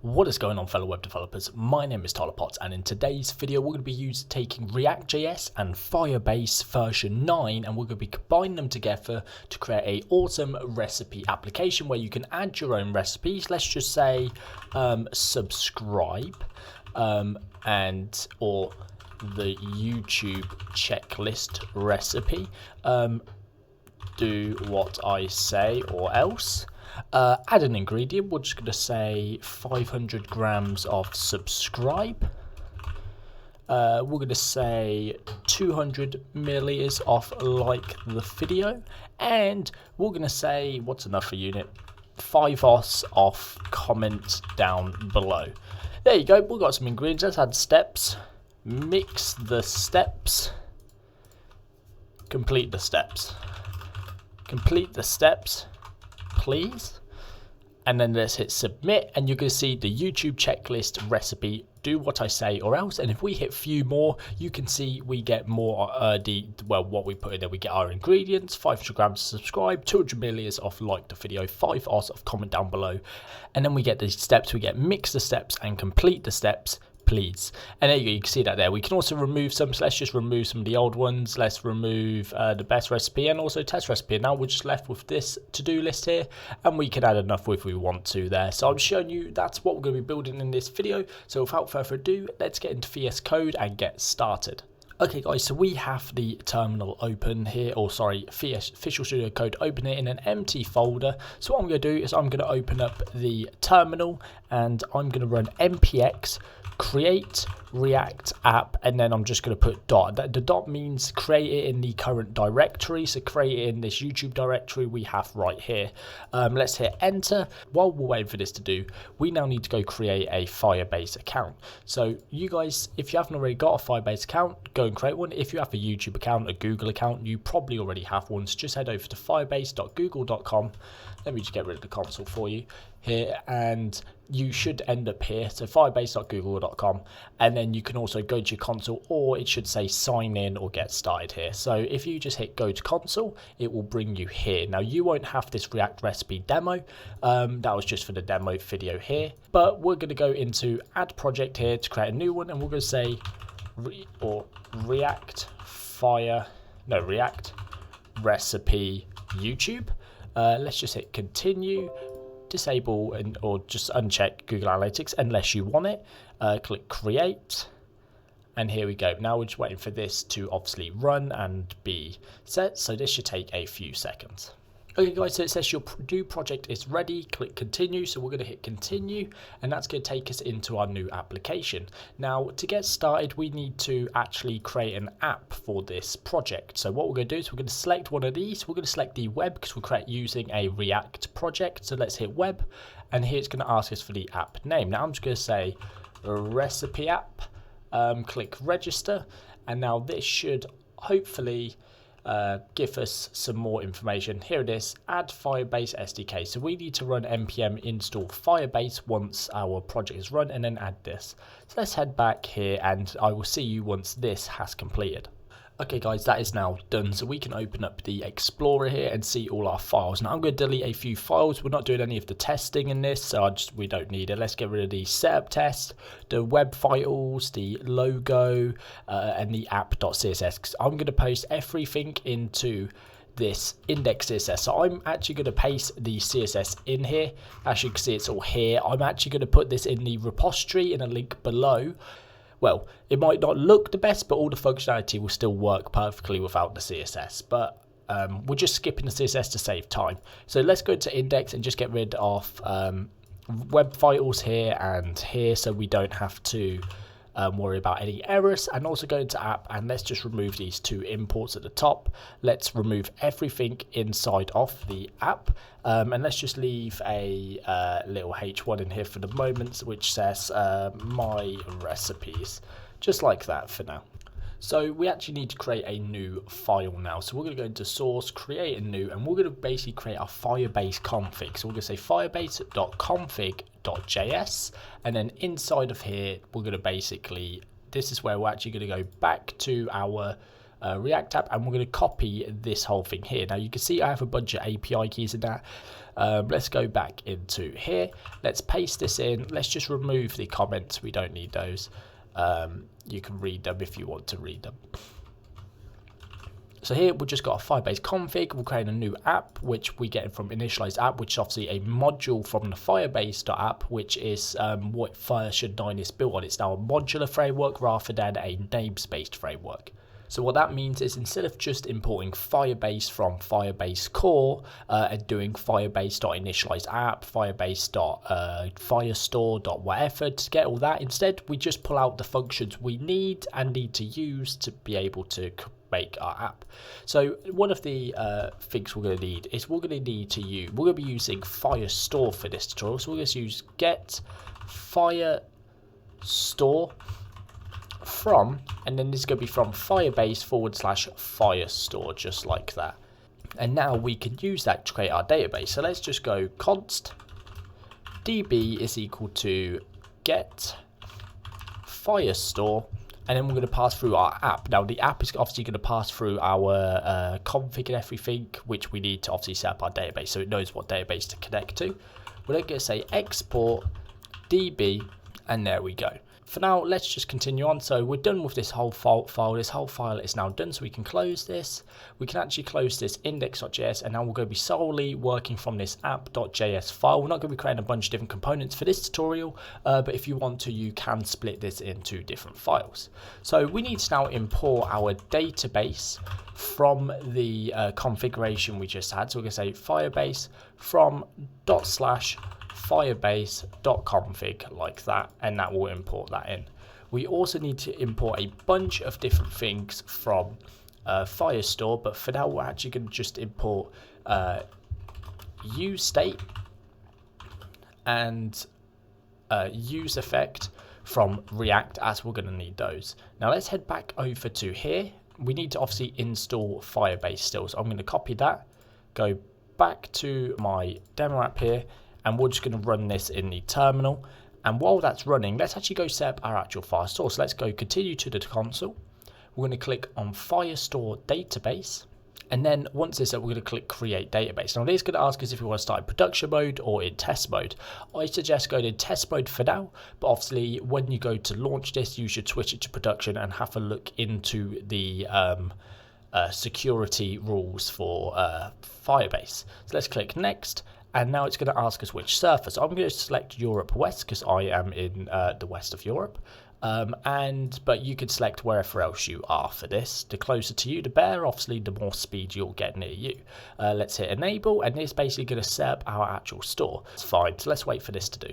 What is going on, fellow web developers? My name is Tyler Potts, and in today's video we're going to be taking react.js and Firebase version 9 and we're going to be combining them together to create an awesome recipe application where you can add your own recipes. Let's just say subscribe and or the YouTube checklist recipe, do what I say or else. Add an ingredient. We're just going to say 500 grams of subscribe. We're going to say 200 milliliters of like the video, and we're going to say, what's enough for unit? 5 os of comment down below. There you go. We've got some ingredients. Let's add steps. Mix the steps. Complete the steps. Complete the steps, please. And then let's hit submit, and you're going to see the YouTube checklist recipe, do what I say or else. And if we hit few more, you can see we get more what we put in there. We get our ingredients, 500 grams of subscribe, 200 milliliters of like the video, 5 os of comment down below. And then we get the steps. We get mix the steps and complete the steps, please. And there you go, you can see that there. We can also remove some, so let's just remove some of the old ones. Let's remove the best recipe and also test recipe. And now we're just left with this to-do list here, and we can add enough if we want to there. So I'm showing you that's what we're going to be building in this video. So without further ado, let's get into VS Code and get started. Okay guys, so we have the terminal open here, or sorry, Visual Studio Code open here in an empty folder. So what I'm going to do is I'm going to open up the terminal and I'm going to run npx create react app, and then I'm just going to put dot. The dot means create it in the current directory, so create it in this YouTube directory we have right here. Let's hit enter. While we're waiting for this to do, we now need to go create a Firebase account. So you guys, if you haven't already got a Firebase account, go and create one. If you have a YouTube account, a Google account, you probably already have one, so just head over to firebase.google.com. Let me just get rid of the console for you here, and you should end up here, so firebase.google.com, and then you can also go to your console, or it should say sign in or get started here. So if you just hit go to console, it will bring you here. Now you won't have this React recipe demo, that was just for the demo video here, but we're going to go into add project here to create a new one, and we're going to say react recipe YouTube. Let's just hit continue, disable or just uncheck Google Analytics unless you want it. Click create, and here we go. Now we're just waiting for this to obviously run and be set, so this should take a few seconds. Okay guys, so it says your new project is ready. Click continue, so we're going to hit continue, and that's going to take us into our new application. Now to get started, we need to actually create an app for this project. So what we're going to do is we're going to select one of these. We're going to select the web because we're using a React project. So let's hit web, and here it's going to ask us for the app name. Now I'm just going to say recipe app, click register, and now this should hopefully give us some more information. Here it is, add Firebase SDK. So we need to run npm install Firebase once our project is run, and then add this. So let's head back here, and I will see you once this has completed. Okay guys, that is now done, so we can open up the Explorer here and see all our files. Now I'm going to delete a few files. We're not doing any of the testing in this, so we don't need it. Let's get rid of the setup test, the web files, the logo, and the app.css, because I'm going to post everything into this index.css. So I'm actually going to paste the CSS in here. As you can see, it's all here. I'm actually going to put this in the repository in a link below. Well, it might not look the best, but all the functionality will still work perfectly without the CSS. But we're just skipping the CSS to save time. So let's go to index and just get rid of web files here and here, so we don't have to worry about any errors. And also go into app, and let's just remove these two imports at the top. Let's remove everything inside of the app, and let's just leave a little h1 in here for the moment, which says my recipes, just like that for now. So we actually need to create a new file now. So we're going to go into source, create a new, and we're going to basically create our Firebase config. So we're going to say firebase.config.js, and then inside of here, we're going to basically, this is where we're actually going to go back to our React app, and we're going to copy this whole thing here. Now you can see I have a bunch of API keys in that. Let's go back into here. Let's paste this in. Let's just remove the comments. We don't need those. You can read them if you want to read them. So here we've just got a Firebase config. We'll create a new app, which we get from initialized app, which is obviously a module from the Firebase.app, which is what Firestore 9 is built on. It's now a modular framework rather than a namespace framework. So what that means is instead of just importing Firebase from Firebase core and doing Firebase.initialized app, Firebase.firestore.whatever to get all that, instead we just pull out the functions we need to use to be able to make our app. So one of the things we're going to need is we're going to be using Firestore for this tutorial. So we're going to use get Firestore from, and then this is going to be from Firebase /Firestore, just like that. And now we can use that to create our database. So let's just go const db is equal to get Firestore, and then we're going to pass through our app. Now the app is obviously going to pass through our config and everything, which we need to obviously set up our database so it knows what database to connect to. We're then going to say export db, and there we go. For now, let's just continue on. So we're done with this whole file. This whole file is now done, so we can close this. We can actually close this index.js, and now we're going to be solely working from this app.js file. We're not going to be creating a bunch of different components for this tutorial, but if you want to, you can split this into different files. So we need to now import our database from the configuration we just had. So we're going to say Firebase from /Firebase.config, like that, and that will import that in. We also need to import a bunch of different things from Firestore, but for now we're actually going to just import useState and useEffect from React, as we're going to need those. Now let's head back over to here. We need to obviously install Firebase still, so I'm going to copy that, go back to my demo app here, and we're just going to run this in the terminal. And while that's running, let's actually go set up our actual Firestore. So let's go continue to the console. We're going to click on Firestore database. And then once it's up, we're going to click create database. Now, it is going to ask us if we want to start in production mode or in test mode. I suggest going in test mode for now, but obviously when you go to launch this, you should switch it to production and have a look into the security rules for Firebase. So let's click next. And now it's going to ask us which server. So I'm going to select Europe West because I am in the west of Europe. But you could select wherever else you are for this. The closer to you, the better. Obviously, the more speed you'll get near you. Let's hit enable, and it's basically going to set up our actual store. It's fine. So let's wait for this to do.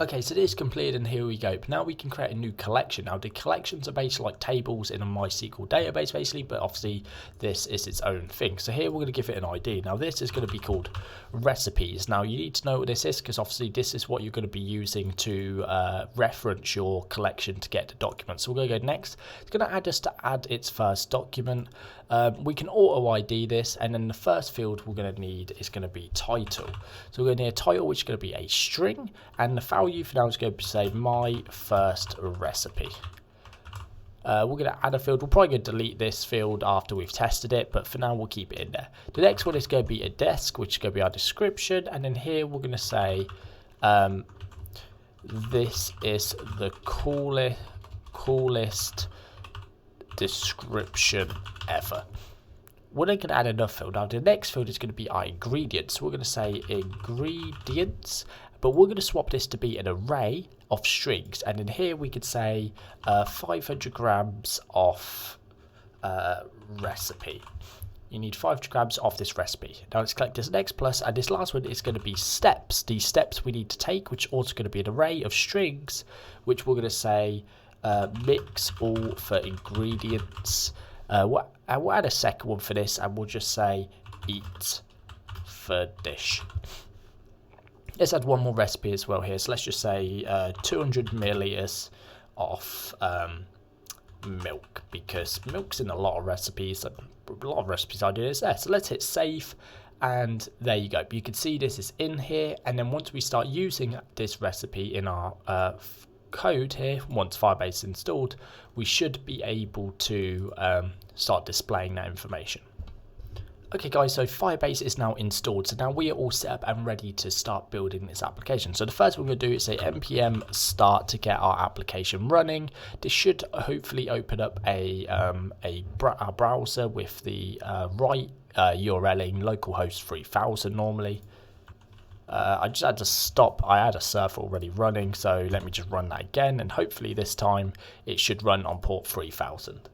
Okay, so this is completed, and here we go. Now we can create a new collection. Now the collections are basically like tables in a MySQL database, basically, but obviously this is its own thing. So here we're going to give it an ID. Now this is going to be called recipes. Now you need to know what this is because obviously this is what you're going to be using to reference your collection to get the document. So we're going to go next. It's going to add us to add its first document. We can auto ID this, and then the first field we're going to need is going to be title. So we're going to need a title, which is going to be a string, and the value for now is going to say my first recipe. We're going to add a field. We're probably going to delete this field after we've tested it, but for now we'll keep it in there. The next one is going to be a desk, which is going to be our description, and then here we're going to say this is the coolest description ever. We're then going to add another field. Now the next field is going to be our ingredients. So we're going to say ingredients, but we're going to swap this to be an array of strings, and in here we could say 500 grams of recipe. You need 500 grams of this recipe. Now let's click this next plus, and this last one is going to be steps. These steps we need to take, which also going to be an array of strings, which we're going to say mix all for ingredients. We'll add a second one for this, and we'll just say eat for dish. Let's add one more recipe as well here. So let's just say 200 milliliters of milk, because milk's in a lot of recipes, and a lot of recipes I do this there. So let's hit save, and there you go. You can see this is in here, and then once we start using this recipe in our code here, once Firebase is installed, we should be able to start displaying that information. Okay guys, so Firebase is now installed, so now we are all set up and ready to start building this application. So the first thing we're going to do is say npm start to get our application running. This should hopefully open up a browser with the right URL in localhost 3000 normally. I just had to stop, I had a server already running, so let me just run that again, and hopefully this time it should run on port 3000.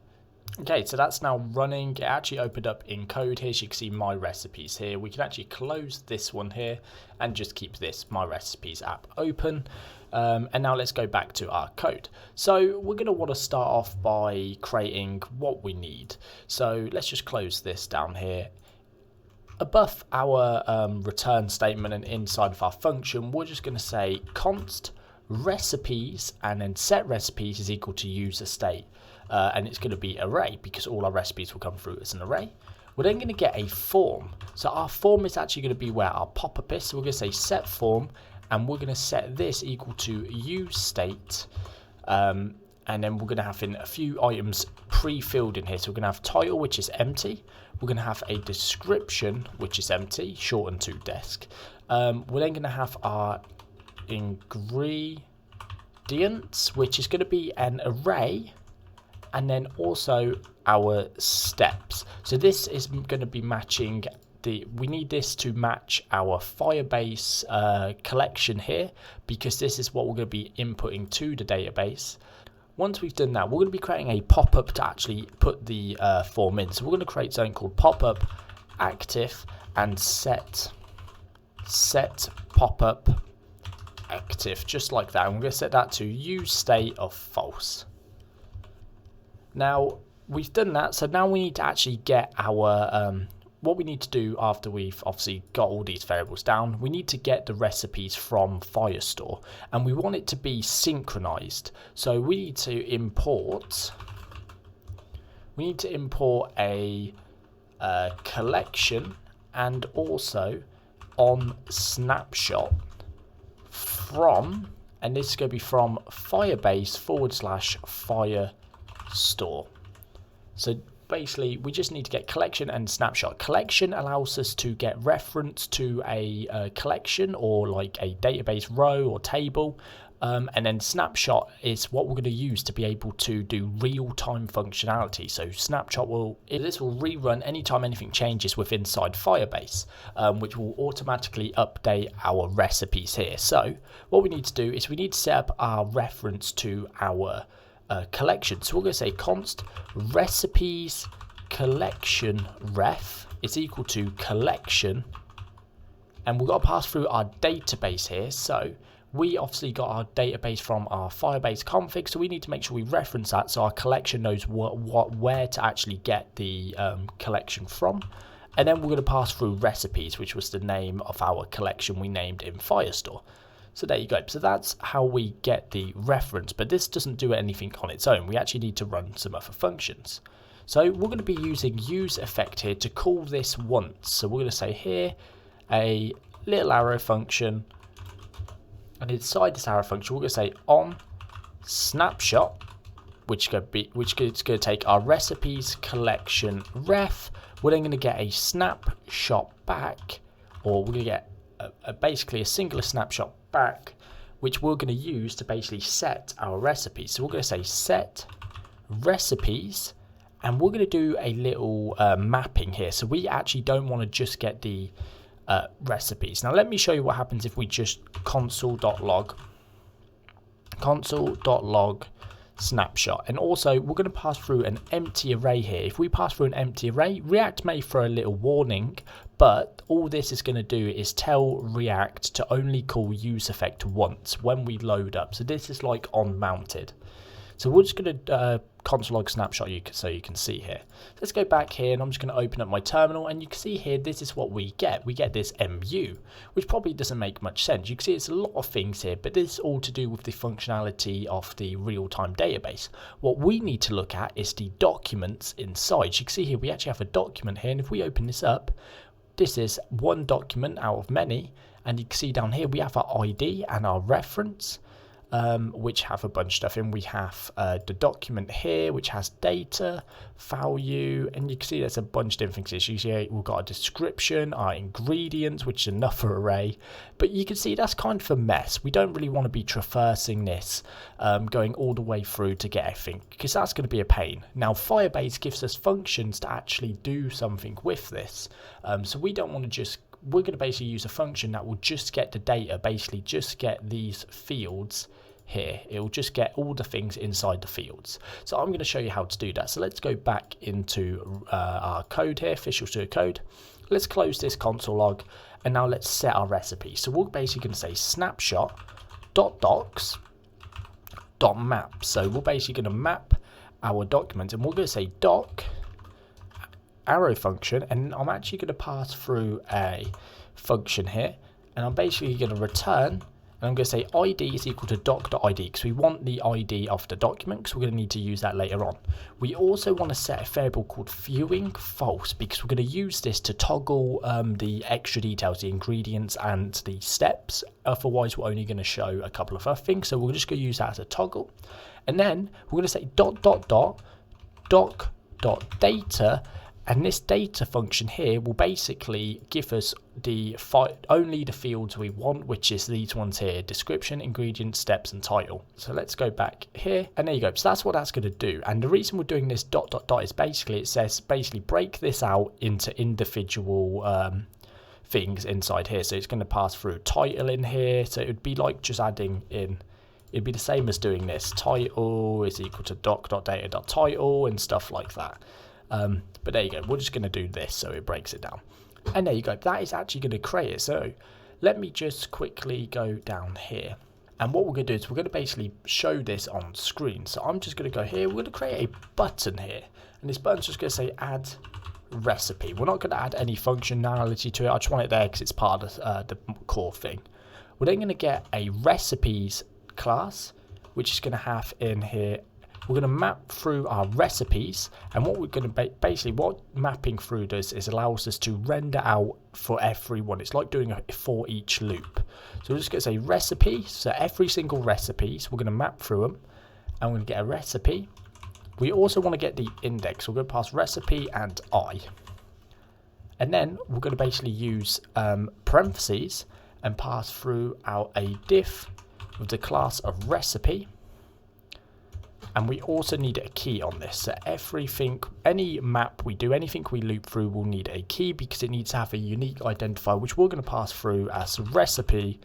Okay, so that's now running. It actually opened up in code here, so you can see my recipes here. We can actually close this one here and just keep this my recipes app open. And now let's go back to our code. So we're going to want to start off by creating what we need. So let's just close this down here. Above our return statement and inside of our function, we're just going to say const recipes, and then set recipes is equal to user state. And it's going to be array because all our recipes will come through as an array. We're then going to get a form. So our form is actually going to be where our pop-up is. So we're going to say set form, and we're going to set this equal to use state. And then we're going to have in a few items pre-filled in here. So we're going to have title, which is empty. We're going to have a description, which is empty, shortened to desk. We're then going to have our ingredients, which is going to be an array. And then also our steps. So this is going to be matching we need this to match our Firebase collection here, because this is what we're going to be inputting to the database. Once we've done that, we're going to be creating a pop-up to actually put the form in. So we're going to create something called pop-up active and set pop-up active, just like that. And we're going to set that to use state of false. Now we've done that, so now we need to actually get our what we need to do after we've obviously got all these variables down. We need to get the recipes from Firestore, and we want it to be synchronized. So we need to import a collection and also on snapshot from, and this is going to be from Firebase /Firestore. So basically we just need to get collection and snapshot. Collection allows us to get reference to a collection or like a database row or table, and then snapshot is what we're going to use to be able to do real-time functionality. So snapshot will rerun anytime anything changes within inside Firebase, which will automatically update our recipes here. So what we need to do is we need to set up our reference to our collection. So we're going to say const recipes collection ref is equal to collection, and we've got to pass through our database here. So we obviously got our database from our Firebase config, so we need to make sure we reference that so our collection knows where to actually get the collection from. And then we're going to pass through recipes, which was the name of our collection we named in Firestore. So there you go. So that's how we get the reference, but this doesn't do anything on its own. We actually need to run some other functions. So we're going to be using use effect here to call this once. So we're going to say here a little arrow function, and inside this arrow function we're going to say on snapshot, which is going to take our recipes collection ref. We're then going to get a snapshot back, or we're going to get basically a singular snapshot back, which we're going to use to basically set our recipes. So we're going to say set recipes, and we're going to do a little mapping here. So we actually don't want to just get the recipes. Now let me show you what happens if we just console.log snapshot, and also we're going to pass through an empty array here. If we pass through an empty array, React may throw a little warning, but all this is going to do is tell React to only call use effect once when we load up. So this is like on mounted. So we're just going to console log snapshot so you can see here. Let's go back here, and I'm just going to open up my terminal, and you can see here this is what we get. We get this mu, which probably doesn't make much sense. You can see it's a lot of things here, but this is all to do with the functionality of the real-time database. What we need to look at is the documents inside. So you can see here we actually have a document here, and if we open this up, this is one document out of many, and you can see down here we have our ID and our reference. which have a bunch of stuff in. We have the document here, which has data, value, and you can see there's a bunch of different things. You see we've got a description, our ingredients, which is another array, but you can see that's kind of a mess. We don't really want to be traversing this, going all the way through to get everything, because that's going to be a pain. Now Firebase gives us functions to actually do something with this, so we don't want to just, we're going to basically use a function that will just get the data, basically just get these fields here. It will just get all the things inside the fields. So I'm going to show you how to do that. So let's go back into our code here, Visual Studio Code. Let's close this console log, and now let's set our recipe. So we're basically going to say snapshot.docs.map. So we're basically going to map our document, and we're going to say doc arrow function, and I'm actually going to pass through a function here, and I'm basically going to return, and I'm going to say id is equal to doc.id, because we want the id of the document, because we're going to need to use that later on. We also want to set a variable called viewing false, because we're going to use this to toggle the extra details, the ingredients and the steps. Otherwise we're only going to show a couple of other things, so we're just going to use that as a toggle. And then we're going to say doc.data, and this data function here will basically give us only the fields we want, which is these ones here: description, ingredient, steps, and title. So let's go back here, and there you go. So that's what that's going to do. And the reason we're doing this ... is basically, it says basically break this out into individual things inside here. So it's going to pass through title in here. So it would be like just adding in, it'd be the same as doing this. Title is equal to doc.data.title and stuff like that. But there you go, we're just going to do this so it breaks it down. And there you go, that is actually going to create it. So let me just quickly go down here. And what we're going to do is we're going to basically show this on screen. So I'm just going to go here, we're going to create a button here. And this button's just going to say add recipe. We're not going to add any functionality to it. I just want it there because it's part of the core thing. We're then going to get a recipes class, which is going to have in here, we're going to map through our recipes, and what we're going to basically, what mapping through does is allows us to render out for everyone. It's like doing a for each loop. So we're just going to say recipe, so every single recipes, we're going to map through them, and we're going to get a recipe. We also want to get the index, so we're going to pass recipe and I. And then we're going to basically use parentheses and pass through out a div with the class of recipe. And we also need a key on this. So everything, any map we do, anything we loop through will need a key, because it needs to have a unique identifier, which we're going to pass through as recipe.id.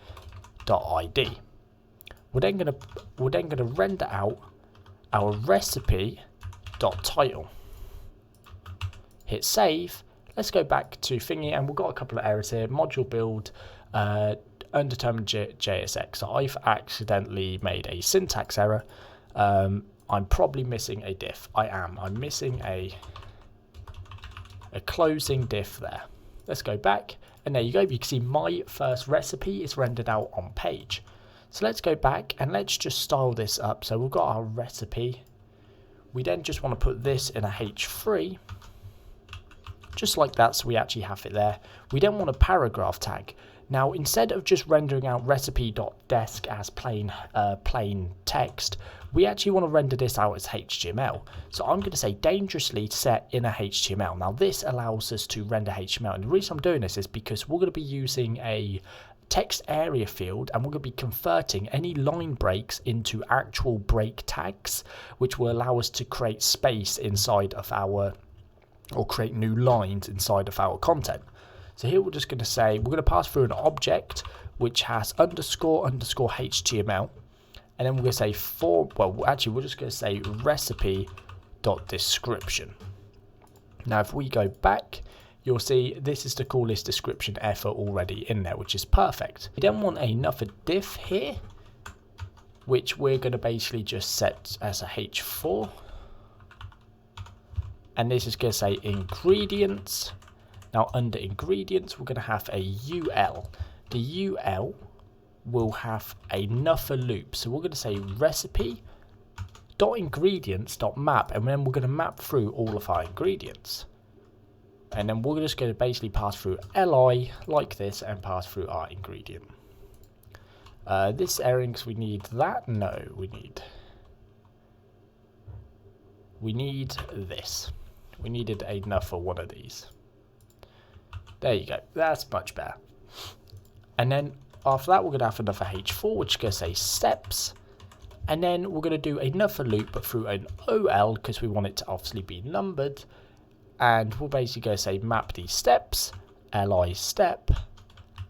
We're then going to render out our recipe.title. Hit save. Let's go back to thingy, and we've got a couple of errors here. Module build, undetermined JSX. So I've accidentally made a syntax error. I'm probably missing a diff. I'm missing a closing diff there. Let's go back, and there you go. You can see my first recipe is rendered out on page. So let's go back and let's just style this up. So we've got our recipe. We then just want to put this in a H3, just like that, so we actually have it there. We then want a paragraph tag. Now, instead of just rendering out recipe.desk as plain text, we actually want to render this out as HTML. So I'm going to say dangerously set in a HTML. Now, this allows us to render HTML. And the reason I'm doing this is because we're going to be using a text area field, and we're going to be converting any line breaks into actual break tags, which will allow us to create space inside of our, or create new lines inside of our content. So here we're just going to say, we're going to pass through an object which has underscore HTML, and then we're going to say we're just going to say recipe.description. Now if we go back, you'll see this is the coolest description ever already in there, which is perfect. We then want another div here, which we're going to basically just set as a H4, and this is going to say ingredients. Now under ingredients, we're going to have a UL. The UL will have another loop. So we're going to say recipe.ingredients.map, and then we're going to map through all of our ingredients. And then we're just going to basically pass through li like this and pass through our ingredient. This area, because we need that. No, we need this. We needed enough of one of these. There you go. That's much better. And then after that, we're going to have another H4, which is going to say steps. And then we're going to do another loop, but through an OL, because we want it to obviously be numbered. And we're basically going to say map these steps, li step.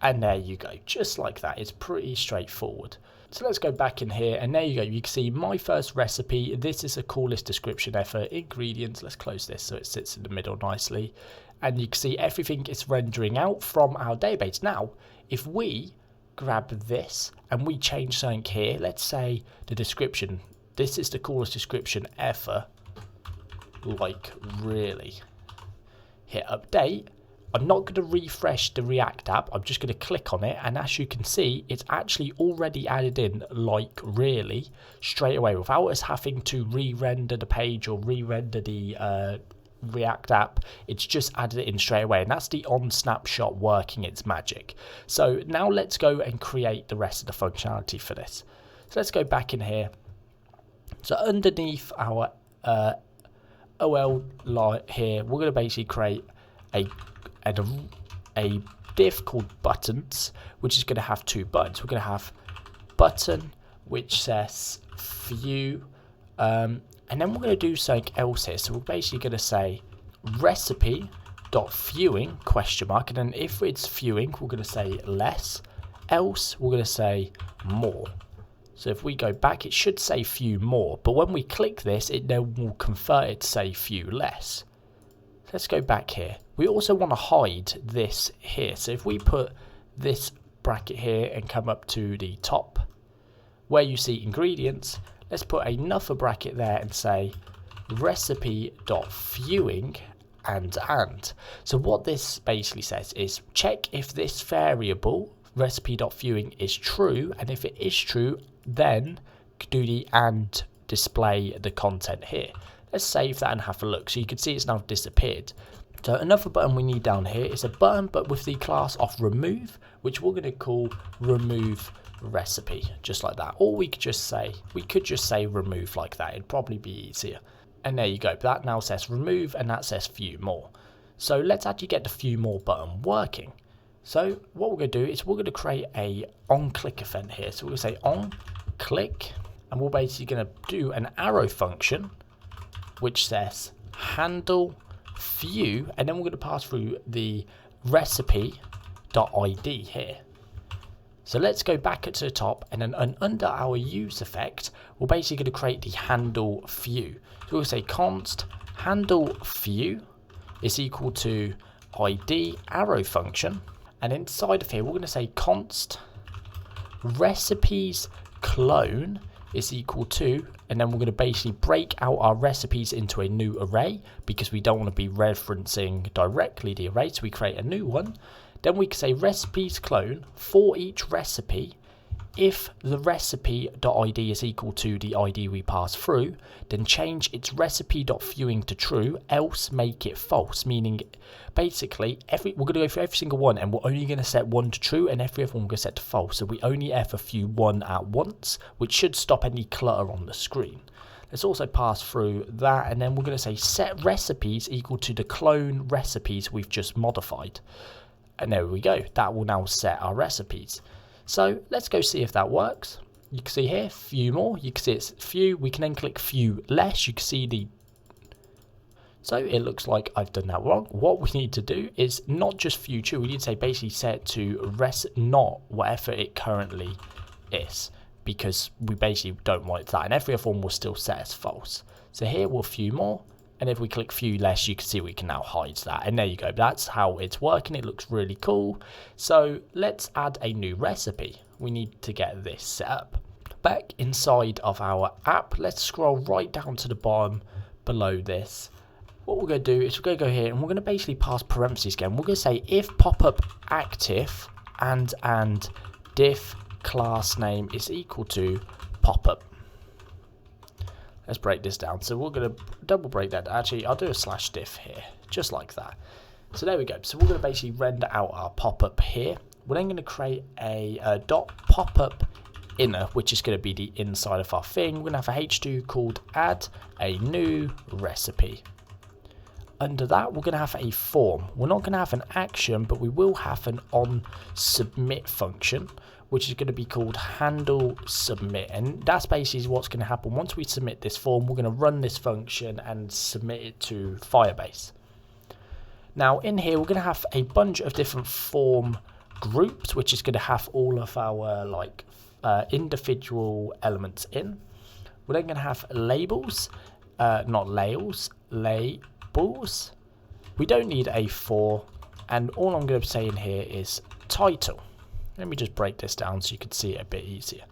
And there you go. Just like that. It's pretty straightforward. So let's go back in here, and there you go. You can see my first recipe. This is the coolest description ever. Ingredients. Let's close this so it sits in the middle nicely. And you can see everything is rendering out from our database. Now, if we grab this and we change something here, let's say the description. This is the coolest description ever. Like, really. Hit update. I'm not going to refresh the React app, I'm just going to click on it, and as you can see, it's actually already added in, like, really, straight away, without us having to re-render the page or re-render the React app. It's just added it in straight away, and that's the on snapshot working its magic. So now let's go and create the rest of the functionality for this. So let's go back in here. So underneath our OL here, we're going to basically create a div called buttons, which is going to have two buttons. We're going to have button which says view, and then we're going to do something else here. So we're basically going to say recipe.viewing question mark, and then if it's viewing, we're going to say less, else we're going to say more. So if we go back, it should say view more, but when we click this, it then will convert it to say view less. Let's go back here. We also want to hide this here. So if we put this bracket here and come up to the top where you see ingredients, let's put another bracket there and say recipe.viewing and. So what this basically says is check if this variable recipe.viewing is true, and if it is true, then do the and display the content here. Let's save that and have a look. So you can see it's now disappeared. So another button we need down here is a button, but with the class of remove, which we're going to call remove recipe, just like that. Or we could just say remove like that. It'd probably be easier. And there you go. That now says remove, and that says view more. So let's actually get the view more button working. So what we're going to do is we're going to create a on click event here. So we're going to say on click, and we're basically going to do an arrow function which says handle view, and then we're going to pass through the recipe.id here. So let's go back to the top, and then under our use effect, we're basically going to create the handle view. So we'll say const handle view is equal to id arrow function, and inside of here we're going to say const recipes clone is equal to, and then we're going to basically break out our recipes into a new array because we don't want to be referencing directly the array, so we create a new one. Then we can say recipes clone for each recipe. If the recipe.id is equal to the ID we pass through, then change its recipe.viewing to true, else make it false, meaning basically we're going to go through every single one, and we're only going to set one to true, and every other one we're going to set to false. So we only ever view one at once, which should stop any clutter on the screen. Let's also pass through that, and then we're going to say set recipes equal to the clone recipes we've just modified. And there we go. That will now set our recipes. So let's go see if that works. You can see here, view more. You can see it's view. We can then click view less. You can see the... So it looks like I've done that wrong. What we need to do is not just view true. We need to say basically set to not whatever it currently is, because we basically don't want it that. And every other one will still set as false. So here we'll view more. And if we click view less, you can see we can now hide that. And there you go. That's how it's working. It looks really cool. So let's add a new recipe. We need to get this set up. Back inside of our app, let's scroll right down to the bottom below this. What we're going to do is we're going to go here and we're going to basically pass parentheses again. We're going to say if popup active and diff class name is equal to popup. Let's break this down. So we're going to double break that. Actually, I'll do a /diff here, just like that. So there we go. So we're going to basically render out our pop-up here. We're then going to create a .popup inner, which is going to be the inside of our thing. We're going to have a h2 called add a new recipe. Under that, we're going to have a form. We're not going to have an action, but we will have an on submit function, which is going to be called handle submit. And that's basically what's going to happen. Once we submit this form, we're going to run this function and submit it to Firebase. Now in here, we're going to have a bunch of different form groups, which is going to have all of our individual elements in. We're then going to have labels, not layers, labels. We don't need a for, and all I'm going to say in here is title. Let me just break this down so you can see it a bit easier.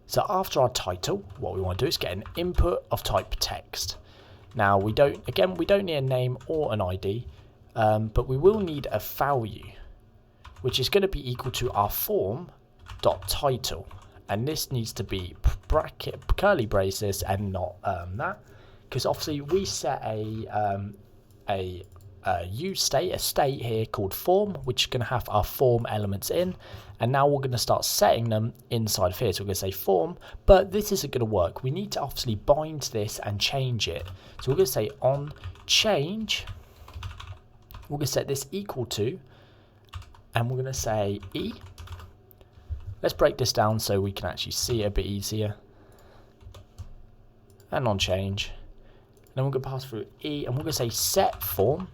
So after our title, what we want to do is get an input of type text. Now we don't need a name or an ID, but we will need a value, which is going to be equal to our form.title, and this needs to be bracket curly braces and not that, because obviously we set a state here called form, which is going to have our form elements in, and now we're going to start setting them inside of here. So we're going to say form, but this isn't going to work. We need to obviously bind this and change it. So we're going to say on change. We're going to set this equal to, and we're going to say e. Let's break this down so we can actually see it a bit easier. And on change. And then we're going to pass through e, and we're going to say set form.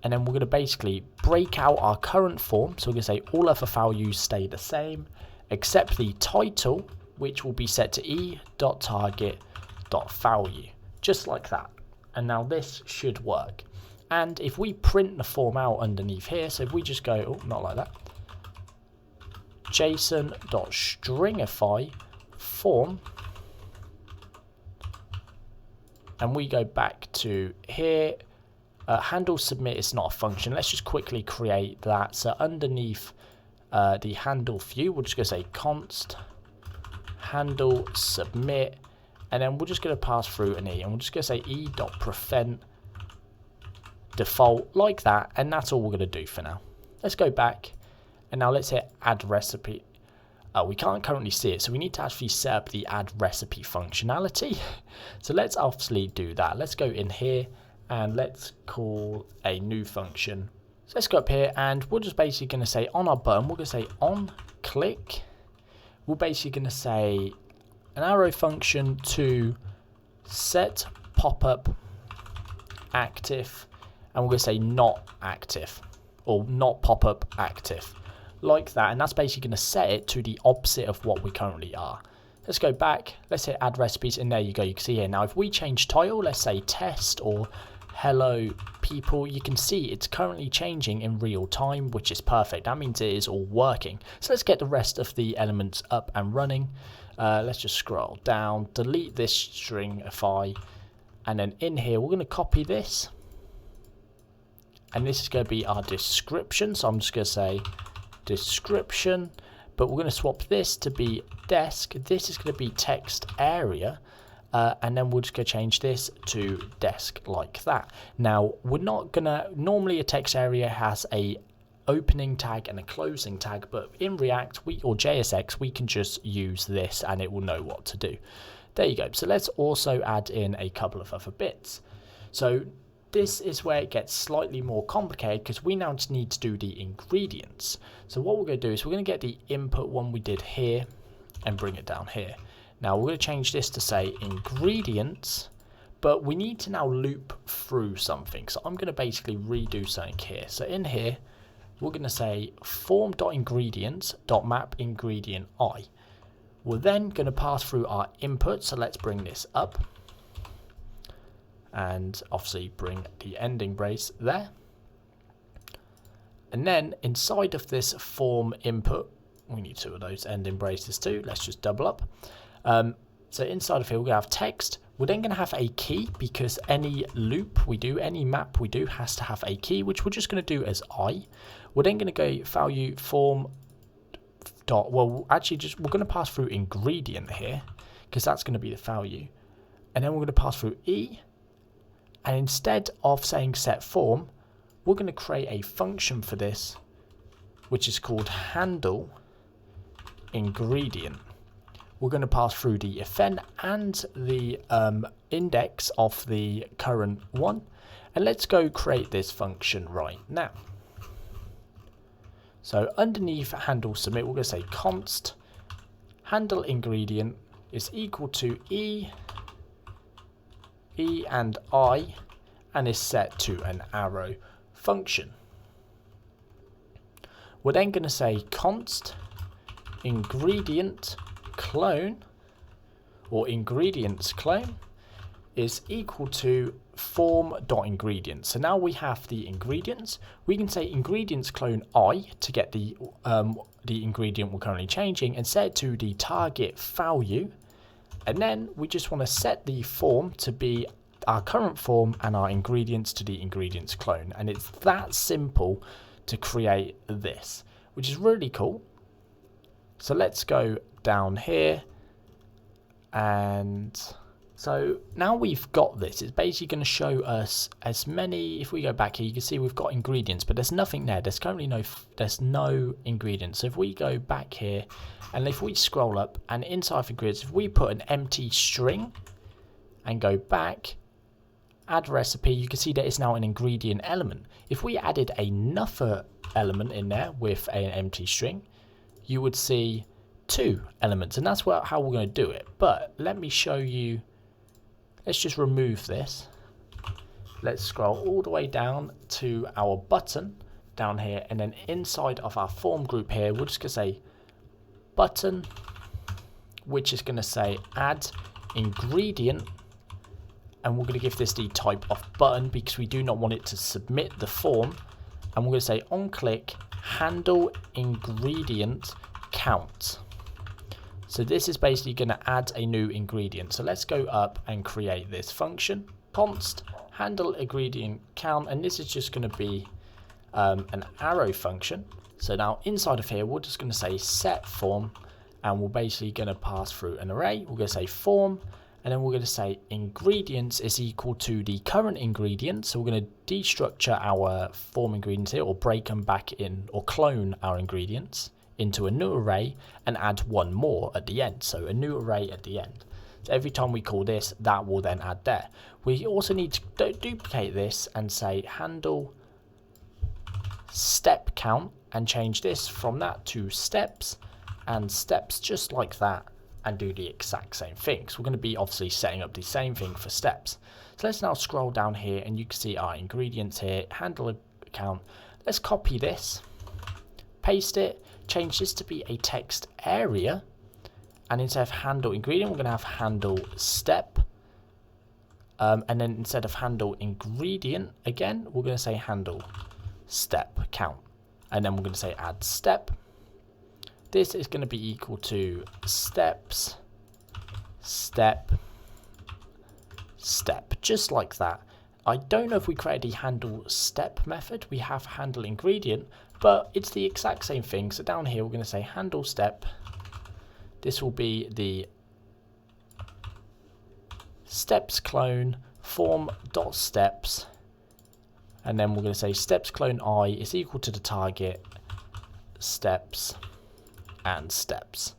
And then we're going to basically break out our current form. So we're going to say all other values stay the same, except the title, which will be set to e.target.value. Just like that. And now this should work. And if we print the form out underneath here, so if we just go, oh, not like that, JSON.stringify form, and we go back to here, handle submit is not a function. Let's just quickly create that. So underneath the handle view, we're just going to say const handle submit, and then we're just going to pass through an e, and we're just going to say e.prevent default, like that, and that's all we're going to do for now. Let's go back, and now let's hit add recipe. We can't currently see it, so we need to actually set up the add recipe functionality. So let's obviously do that. Let's go in here and let's call a new function. So let's go up here, and we're just basically going to say on our button, we're going to say on click. We're basically going to say an arrow function to set pop-up active, and we're going to say not active, or not pop-up active, like that. And that's basically going to set it to the opposite of what we currently are. Let's go back, let's hit add recipes, and there you go. You can see here now, if we change title, let's say test or hello people, you can see it's currently changing in real time, which is perfect. That means it is all working. So let's get the rest of the elements up and running. Let's just scroll down, delete this stringify, and then in here we're going to copy this, and this is going to be our description. So I'm just going to say description, but we're going to swap this to be desk. This is going to be text area, and then we're just going to change this to desk, like that. Now we're not going to, normally a text area has a opening tag and a closing tag, but in React or JSX we can just use this and it will know what to do. There you go. So let's also add in a couple of other bits. So this is where it gets slightly more complicated, because we now just need to do the ingredients. So what we're going to do is we're going to get the input one we did here and bring it down here. Now we're going to change this to say ingredients, but we need to now loop through something. So I'm going to basically redo something here. So in here, we're going to say form.ingredients.map ingredient I. We're then going to pass through our input. So let's bring this up, and obviously bring the ending brace there. And then inside of this form input, we need two of those ending braces too. Let's just double up. So inside of here, we're going to have text. We're then going to have a key, because any loop we do, any map we do has to have a key, which we're just going to do as I. We're then going to go value form dot, well, actually just, we're going to pass through ingredient here, because that's going to be the value. And then we're going to pass through E. And instead of saying set form, we're going to create a function for this, which is called handle ingredient. we're going to pass through the event and the index of the current one. And let's go create this function right now. So underneath handle submit, we're going to say const handle ingredient is equal to E and I, and is set to an arrow function. We're then going to say const ingredient clone, or ingredients clone, is equal to form.ingredients. So now we have the ingredients. We can say ingredients clone I to get the ingredient we're currently changing and set it to the target value. And then we just want to set the form to be our current form and our ingredients to the ingredients clone. And it's that simple to create this, which is really cool. So let's go down here. And so now we've got this, it's basically going to show us as many, if we go back here, you can see we've got ingredients, but there's nothing there. There's currently no ingredients. So if we go back here, and if we scroll up, and inside ingredients, if we put an empty string and go back, add recipe, you can see that it's now an ingredient element. If we added another element in there with an empty string, you would see 2 elements, and that's how we're going to do it. But let me show you. Let's just remove this. Let's scroll all the way down to our button down here, and then inside of our form group here, we're just going to say button, which is going to say add ingredient, and we're going to give this the type of button because we do not want it to submit the form. And we're going to say on click handle ingredient count. So this is basically going to add a new ingredient. So let's go up and create this function. Const handle ingredient count, and this is just going to be an arrow function. So now inside of here, we're just going to say set form, and we're basically going to pass through an array. We're going to say form, and then we're going to say ingredients is equal to the current ingredient. So we're going to destructure our form ingredients here, or break them back in, or clone our ingredients into a new array and add one more at the end. So a new array at the end. So every time we call this, that will then add there. We also need to duplicate this and say handle step count, and change this from that to steps, and steps just like that, and do the exact same thing. So we're going to be obviously setting up the same thing for steps. So let's now scroll down here, and you can see our ingredients here, handle count. Let's copy this, paste it, change this to be a text area, and instead of handle ingredient, we're going to have handle step, and then instead of handle ingredient again, we're going to say handle step count, and then we're going to say add step. This is going to be equal to steps step step, just like that. I don't know if we created the handle step method. We have handle ingredient, but it's the exact same thing. So down here, we're going to say handle step. This will be the steps clone form.steps. And then we're going to say steps clone I is equal to the target steps and steps.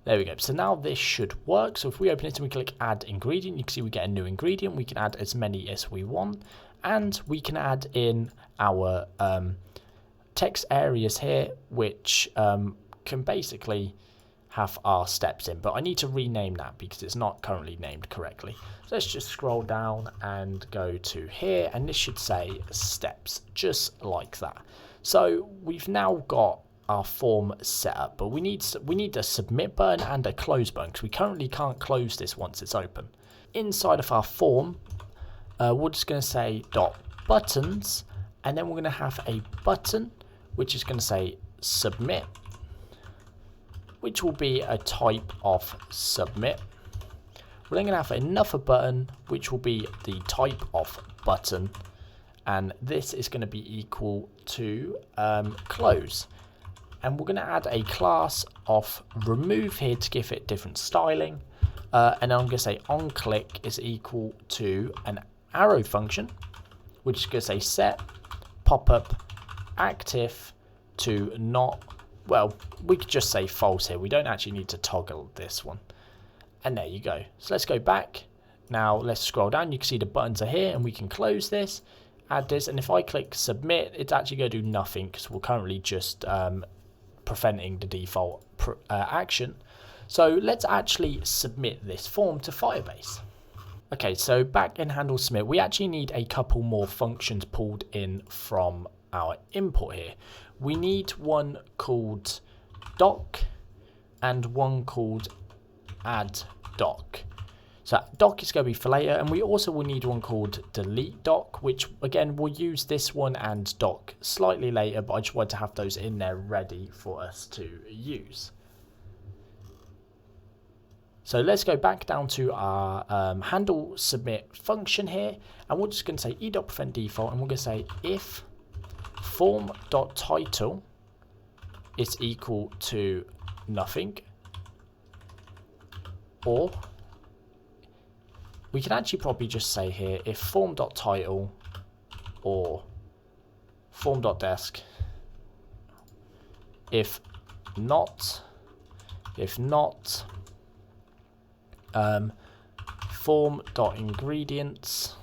There we go. So now this should work. So if we open it and we click add ingredient, you can see we get a new ingredient. We can add as many as we want, and we can add in our text areas here, which can basically have our steps in, but I need to rename that because it's not currently named correctly. So let's just scroll down and go to here, and this should say steps, just like that. So we've now got our form set up, but we need a submit button and a close button because we currently can't close this once it's open. Inside of our form, we're just going to say .buttons, and then we're going to have a button which is going to say submit, which will be a type of submit. We're then going to have another button which will be the type of button, and this is going to be equal to close. And we're going to add a class of remove here to give it different styling. And then I'm going to say on click is equal to an arrow function, which is going to say set pop-up active to not, well, we could just say false here. We don't actually need to toggle this one. And there you go. So let's go back. Now let's scroll down. You can see the buttons are here, and we can close this, add this, and if I click submit, it's actually going to do nothing because we're currently just preventing the default action. So let's actually submit this form to Firebase. Okay, so back in handle submit, we actually need a couple more functions pulled in from our import here. We need one called doc and one called add doc. So doc is going to be for later, and we also will need one called delete doc, which again we'll use this one and doc slightly later, but I just wanted to have those in there ready for us to use. So let's go back down to our handle submit function here, and we're just going to say e.prevent default, and we're going to say if form.title is equal to nothing, or we can actually probably just say here if form.title or form.desk, if not form.ingredients,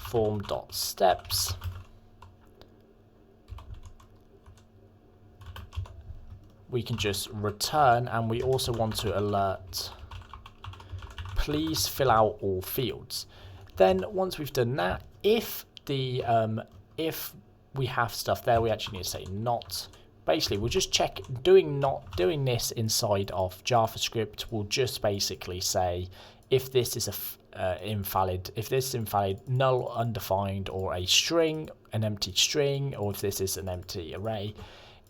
form.steps, we can just return, and we also want to alert please fill out all fields. Then once we've done that, if the if we have stuff there, we actually need to say not. Basically, we'll just check doing this inside of JavaScript will just basically say if this is invalid, null, undefined, or a string, an empty string, or if this is an empty array.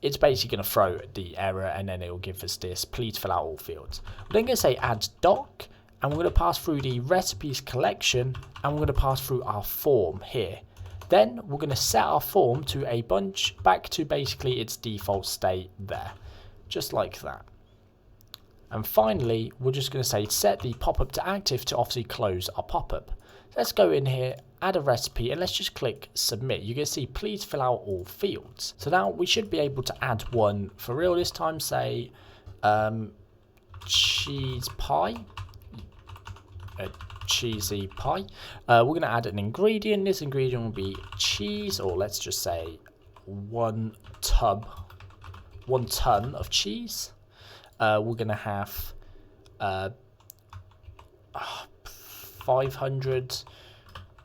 It's basically going to throw the error, and then it will give us this please fill out all fields. We're then going to say add doc, and we're going to pass through the recipes collection, and we're going to pass through our form here. Then we're going to set our form to a bunch back to basically its default state there, just like that. And finally, we're just going to say set the pop-up to active to obviously close our pop-up. Let's go in here, add a recipe, and let's just click submit. You're going to see please fill out all fields. So now we should be able to add one for real this time, say cheese pie, cheesy pie. We're going to add an ingredient. This ingredient will be cheese, or let's just say 1 ton of cheese. We're going to have 500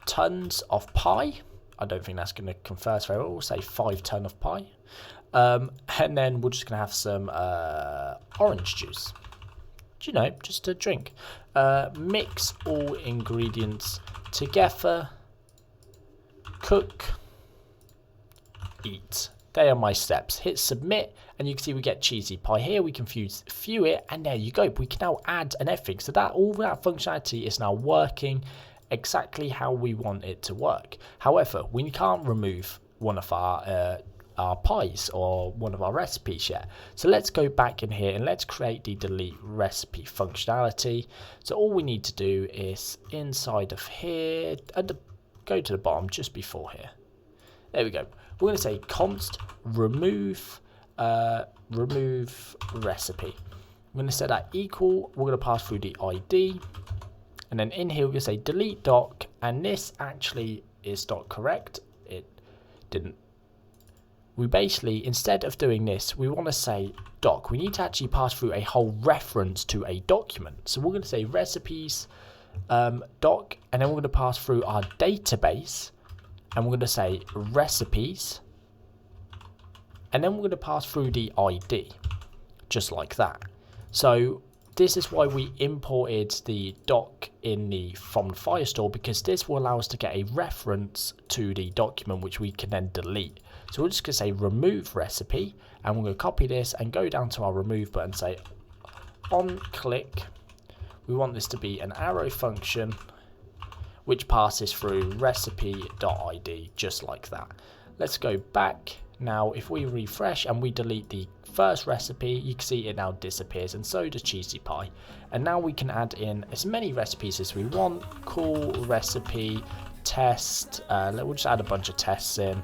tons of pie. I don't think that's going to convert very well. We'll say 5 tons of pie. And then we're just going to have some orange juice. You know, just to drink. Mix all ingredients together. Cook. Eat. They are my steps. Hit submit, and you can see we get cheesy pie here. We can view it, and there you go. We can now add an everything. So that all that functionality is now working exactly how we want it to work. However, we can't remove one of our pies or one of our recipes yet. So let's go back in here and let's create the delete recipe functionality. So all we need to do is inside of here, go to the bottom just before here. There we go. We're going to say const remove recipe. I'm going to set that equal. We're going to pass through the ID. And then in here, we're going to say delete doc. And this actually is not correct. It didn't. We basically, instead of doing this, we want to say doc. We need to actually pass through a whole reference to a document. So we're going to say recipes doc. And then we're going to pass through our database. And we're going to say recipes. And then we're going to pass through the ID. Just like that. So this is why we imported the doc from Firestore, because this will allow us to get a reference to the document which we can then delete. So we're just going to say remove recipe, and we're going to copy this and go down to our remove button and say on click. We want this to be an arrow function which passes through recipe.id, just like that. Let's go back. Now if we refresh and we delete the first recipe, you can see it now disappears, and so does cheesy pie. And now we can add in as many recipes as we want. Cool recipe test. We'll just add a bunch of tests in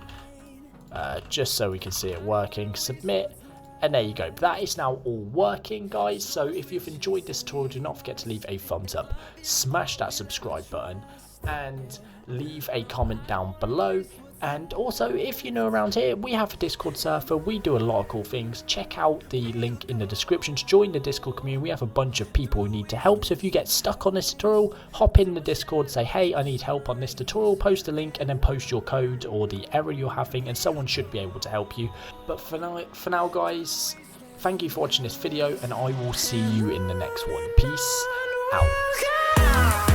just so we can see it working. Submit, And there you go, that is now all working, guys. So if you've enjoyed this tutorial, do not forget to leave a thumbs up, smash that subscribe button, and leave a comment down below. And also, if you're new around here, we have a Discord server. We do a lot of cool things. Check out the link in the description to join the Discord community. We have a bunch of people who need to help. So if you get stuck on this tutorial, hop in the Discord, say, hey, I need help on this tutorial, post a link, and then post your code or the error you're having, and someone should be able to help you. But for now, guys, thank you for watching this video, and I will see you in the next one. Peace out.